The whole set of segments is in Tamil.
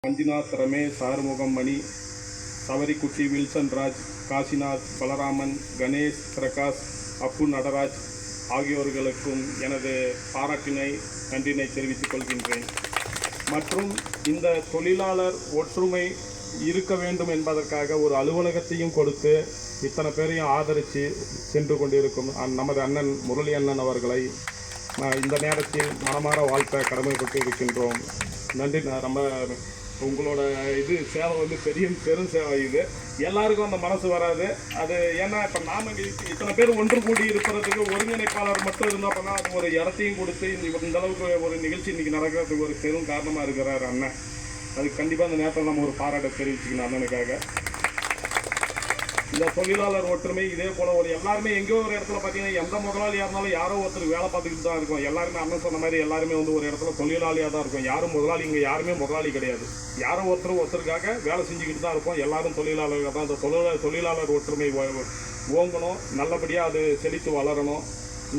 மஞ்சுநாத், ரமேஷ், ஆறுமுகம், மணி, சவரிக்குட்டி, வில்சன் ராஜ், காசிநாத், பலராமன், கணேஷ், பிரகாஷ், அப்பு, நடராஜ் ஆகியோர்களுக்கும் எனது நன்றினை தெரிவித்துக் கொள்கின்றேன். மற்றும் இந்த தொழிலாளர் ஒற்றுமை இருக்க வேண்டும் என்பதற்காக ஒரு அலுவலகத்தையும் கொடுத்து இத்தனை பேரையும் ஆதரித்து சென்று கொண்டிருக்கும் நமது அண்ணன் முரளி அண்ணன் அவர்களை இந்த நேரத்தில் மனமாற வாழ்த்த கடமைப்பட்டு இருக்கின்றோம். நன்றி. ரொம்ப உங்களோட சேவை பெரும் சேவை. எல்லாருக்கும் அந்த மனசு வராது. அது ஏன்னா இப்போ நாம் இத்தனை பேர் ஒன்று கூடி இருப்பதுக்கு ஒருங்கிணைப்பாளர் மட்டும் இருந்தோம்னா அது ஒரு இடத்தையும் கொடுத்து இந்த அளவுக்கு ஒரு நிகழ்ச்சி இன்றைக்கி நடக்கிறதுக்கு ஒரு பெரும் காரணமாக இருக்கிறார் அண்ணன். அதுக்கு கண்டிப்பாக அந்த நேரத்தில் நம்ம ஒரு பாராட்டை தெரிவிச்சுக்கணும் அண்ணனுக்காக. இந்த தொழிலாளர் ஒற்றுமை இதே போல் எல்லாருமே எங்கேயோ ஒரு இடத்துல பார்த்தீங்கன்னா எந்த முதலாளியாக இருந்தாலும் யாரோ ஒருத்தர் வேலை பார்த்துக்கிட்டு தான் இருக்கும். எல்லாருமே அண்ணன் சொன்ன மாதிரி எல்லாருமே ஒரு இடத்துல தொழிலாளியாக தான் இருக்கும். யாரும் முதலாளி இங்கே யாருமே முதலாளி கிடையாது. யாரோ ஒருத்தருக்காக வேலை செஞ்சுக்கிட்டு தான் இருப்போம். எல்லாரும் தொழிலாளர்கள் தான். அந்த தொழிலாளர் ஒற்றுமை ஓங்கணும், நல்லபடியாக அது செழித்து வளரணும்.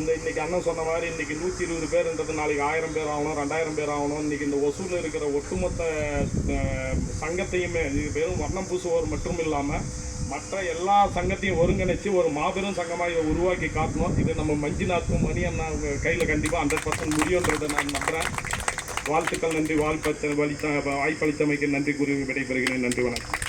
இன்றைக்கி அண்ணன் சொன்ன மாதிரி இன்றைக்கி 120 பேர்ன்றது நாளைக்கு 1000 பேர் ஆகணும், 2000 பேர் ஆகணும். இன்றைக்கி இந்த ஒசூரில் இருக்கிற ஒட்டுமொத்த சங்கத்தையுமே வெறும் வர்ணம் பூசுவோர் மட்டும் இல்லாமல் மற்ற எல்லா சங்கத்தையும் ஒருங்கிணைச்சு ஒரு மாபெரும் சங்கமாக இதை உருவாக்கி காட்டணும். இது நம்ம மஞ்சுநாத்தும் மணி அண்ணா அவங்க கையில் கண்டிப்பாக 100% முடியுன்றதை நான் நம்புகிறேன். வாழ்த்துக்கள். நன்றி. வாய்ப்பளித்தமைக்கு நன்றி கூறி விடைபெறுகிறேன். நன்றி. வணக்கம்.